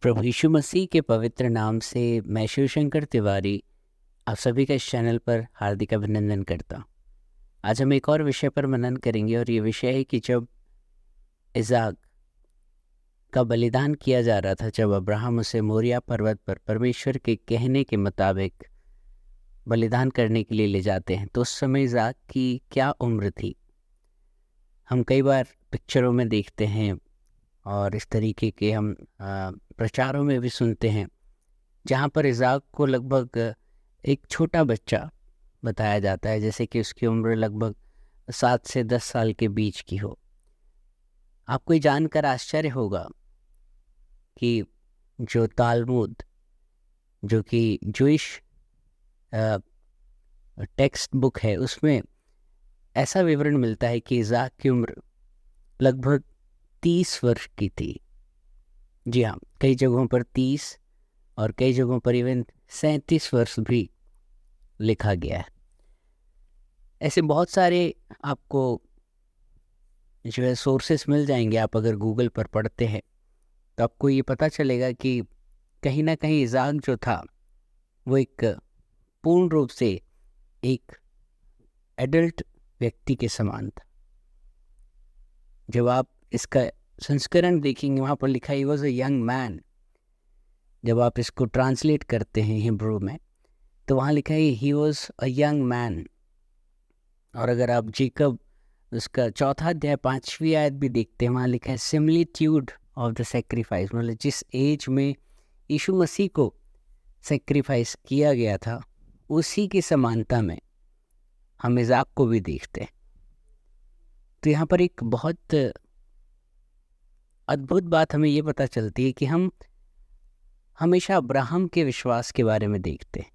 प्रभु यीशु मसीह के पवित्र नाम से मैं शिवशंकर तिवारी आप सभी का इस चैनल पर हार्दिक अभिनंदन करता हूँ। आज हम एक और विषय पर मनन करेंगे और ये विषय है कि जब इज़ाक का बलिदान किया जा रहा था, जब अब्राहम उसे मोरिया पर्वत पर परमेश्वर के कहने के मुताबिक बलिदान करने के लिए ले जाते हैं, तो उस समय इज़ाक की क्या उम्र थी। हम कई बार पिक्चरों में देखते हैं और इस तरीके के हम प्रचारों में भी सुनते हैं, जहाँ पर इज़ाक को लगभग एक छोटा बच्चा बताया जाता है, जैसे कि उसकी उम्र लगभग 7 से 10 साल के बीच की हो। आपको ये जानकर आश्चर्य होगा कि जो तालमुद, जो कि जूइश टेक्स्ट बुक है, उसमें ऐसा विवरण मिलता है कि इज़ाक की उम्र लगभग 30 वर्ष की थी। जी हाँ, कई जगहों पर 30 और कई जगहों पर इवन 37 वर्ष भी लिखा गया है। ऐसे बहुत सारे आपको जो है सोर्सेस मिल जाएंगे। आप अगर गूगल पर पढ़ते हैं तो आपको ये पता चलेगा कि कहीं ना कहीं इज़ाक जो था वो एक पूर्ण रूप से एक एडल्ट व्यक्ति के समान था। जब आप इसका संस्करण देखेंगे, वहाँ पर लिखा he was a young man. जब आप इसको ट्रांसलेट करते हैं हिब्रू में तो वहाँ लिखा है he was a young man. और अगर आप जेकब उसका 4 अध्याय 5वीं आयत भी देखते हैं, वहाँ लिखा है सिमिलिट्यूड ऑफ द सेक्रीफाइस, मतलब जिस एज में यीशु मसीह को सेक्रीफाइस किया गया था उसी की समानता में हम इज़ाक को भी देखते हैं। तो यहाँ पर एक बहुत अद्भुत बात हमें ये पता चलती है कि हम हमेशा अब्राहम के विश्वास के बारे में देखते हैं,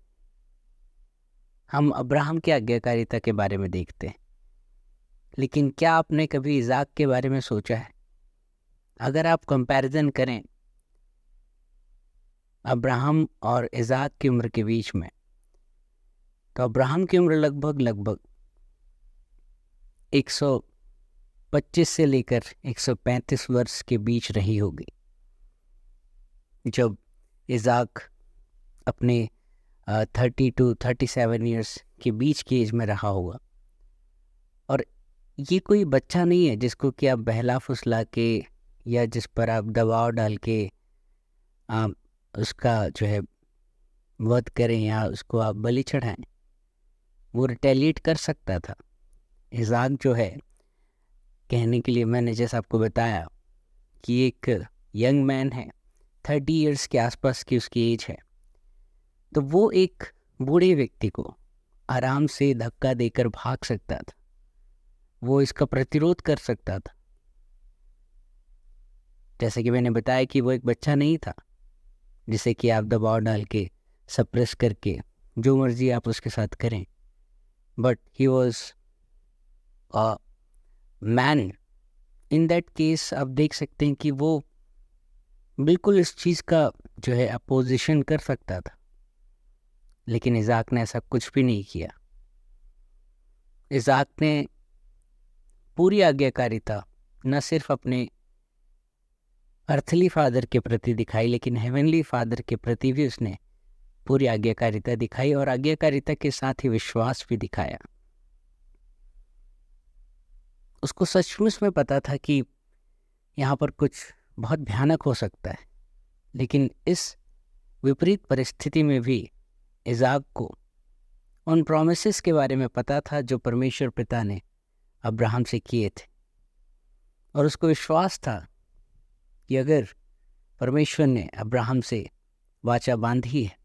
हम अब्राहम की आज्ञाकारिता के बारे में देखते हैं, लेकिन क्या आपने कभी इज़ाक के बारे में सोचा है? अगर आप कंपैरिजन करें अब्राहम और इज़ाक की उम्र के बीच में, तो अब्राहम की उम्र लगभग 125 से लेकर 135 वर्ष के बीच रही होगी जब इज़ाक अपने 30 to 37 ईयर्स के बीच की एज में रहा होगा। और ये कोई बच्चा नहीं है जिसको कि आप बहला फुसला के या जिस पर आप दबाव डाल के आप उसका जो है वध करें या उसको आप बलि चढ़ाएं। वो रिटेलिएट कर सकता था। इज़ाक जो है, कहने के लिए मैंने जैसा आपको बताया कि एक यंग मैन है, 30 ईयर्स के आसपास की उसकी एज है, तो वो एक बूढ़े व्यक्ति को आराम से धक्का देकर भाग सकता था, वो इसका प्रतिरोध कर सकता था। जैसे कि मैंने बताया कि वो एक बच्चा नहीं था जिसे कि आप दबाव डाल के सप्रेस करके जो मर्जी आप उसके साथ करें, but he was a man. In that case आप देख सकते हैं कि वो बिल्कुल इस चीज़ का जो है अपोजिशन कर सकता था, लेकिन इज़ाक ने ऐसा कुछ भी नहीं किया। इज़ाक ने पूरी आज्ञाकारिता न सिर्फ अपने अर्थली फादर के प्रति दिखाई, लेकिन हेवनली फादर के प्रति भी उसने पूरी आज्ञाकारिता दिखाई और आज्ञाकारिता के साथ ही विश्वास भी दिखाया। उसको सचमुच में पता था कि यहाँ पर कुछ बहुत भयानक हो सकता है, लेकिन इस विपरीत परिस्थिति में भी इज़ाक को उन प्रॉमिसेस के बारे में पता था जो परमेश्वर पिता ने अब्राहम से किए थे, और उसको विश्वास था कि अगर परमेश्वर ने अब्राहम से वाचा बांधी है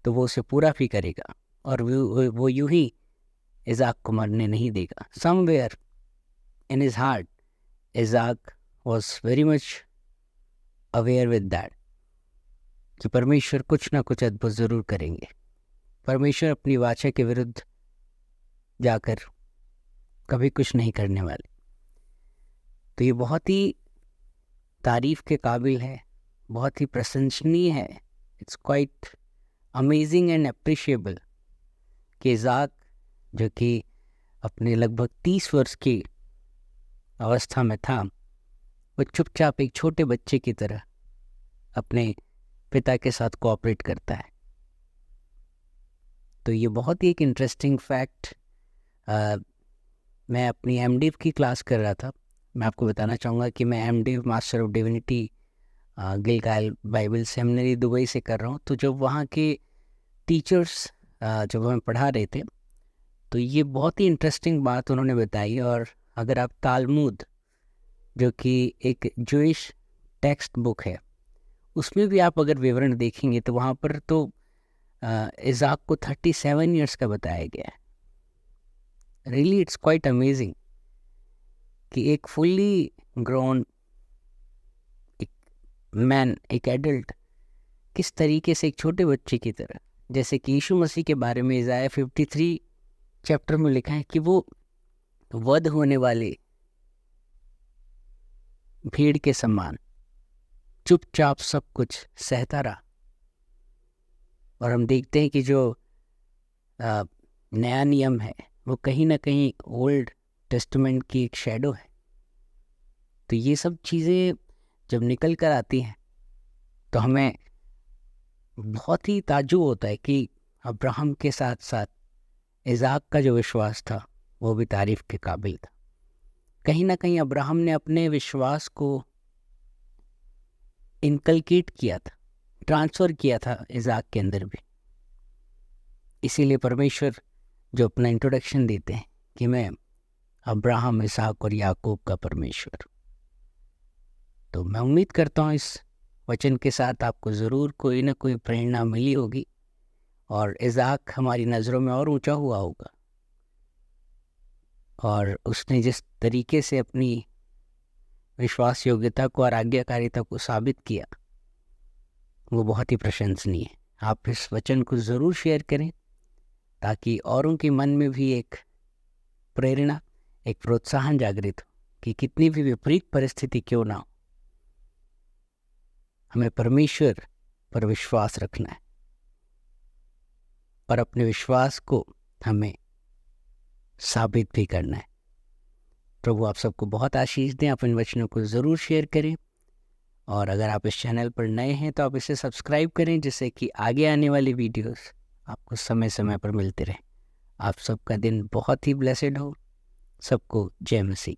तो वो उसे पूरा भी करेगा और वो यूं ही इज़ाक को मरने नहीं देगा। Somewhere in his heart Isaac was very much aware with that कि परमेश्वर कुछ ना कुछ अद्भुत ज़रूर करेंगे। परमेश्वर अपनी वाचा के विरुद्ध जाकर कभी कुछ नहीं करने वाले। तो ये बहुत ही तारीफ के काबिल है, बहुत ही प्रशंसनीय है। It's quite amazing and appreciable कि इज़ाक जो कि अपने लगभग 30 वर्ष की अवस्था में था, वो चुपचाप एक छोटे बच्चे की तरह अपने पिता के साथ कोऑपरेट करता है। तो ये बहुत ही एक इंटरेस्टिंग फैक्ट, मैं अपनी एमडिव की क्लास कर रहा था। मैं आपको बताना चाहूँगा कि मैं MDiv master of divinity Gilgal Bible seminary Dubai से कर रहा हूँ। तो जब वहाँ के टीचर्स जब हमें पढ़ा रहे थे तो ये बहुत ही इंटरेस्टिंग बात उन्होंने बताई। और अगर आप तालमुद, जो कि एक जूइश टेक्स्ट बुक है, उसमें भी आप अगर विवरण देखेंगे तो वहाँ पर तो इज़ाक को 37 ईयर्स का बताया गया है। रियली इट्स क्वाइट अमेजिंग कि एक फुल्ली ग्रोन एक मैन, एक एडल्ट, किस तरीके से एक छोटे बच्चे की तरह, जैसे कि यीशु मसीह के बारे में इज़ाया 53 चैप्टर में लिखा है कि वो वध होने वाले भीड़ के समान चुपचाप सब कुछ सहता रहा। और हम देखते हैं कि जो नया नियम है वो कहीं ना कहीं ओल्ड टेस्टामेंट की एक शैडो है। तो ये सब चीज़ें जब निकल कर आती हैं तो हमें बहुत ही ताज्जुब होता है कि अब्राहम के साथ साथ इज़ाक का जो विश्वास था वो भी तारीफ़ के काबिल था। कहीं ना कहीं अब्राहम ने अपने विश्वास को इनकलकेट किया था, ट्रांसफ़र किया था इज़ाक के अंदर भी। इसीलिए परमेश्वर जो अपना इंट्रोडक्शन देते हैं कि मैं अब्राहम, इसहाक और याकूब का परमेश्वर। तो मैं उम्मीद करता हूँ इस वचन के साथ आपको ज़रूर कोई ना कोई प्रेरणा मिली होगी और इज़ाक हमारी नज़रों में और ऊंचा हुआ होगा। और उसने जिस तरीके से अपनी विश्वास योग्यता को और आज्ञाकारिता को साबित किया वो बहुत ही प्रशंसनीय है। आप इस वचन को ज़रूर शेयर करें ताकि औरों के मन में भी एक प्रेरणा, एक प्रोत्साहन जागृत हो कि कितनी भी विपरीत परिस्थिति क्यों ना हो, हमें परमेश्वर पर विश्वास रखना है और अपने विश्वास को हमें साबित भी करना है। प्रभु आप सबको बहुत आशीष दें। आप इन वचनों को ज़रूर शेयर करें और अगर आप इस चैनल पर नए हैं तो आप इसे सब्सक्राइब करें जिससे कि आगे आने वाली वीडियोस आपको समय समय पर मिलते रहें। आप सबका दिन बहुत ही ब्लेसेड हो। सबको जय मसीह।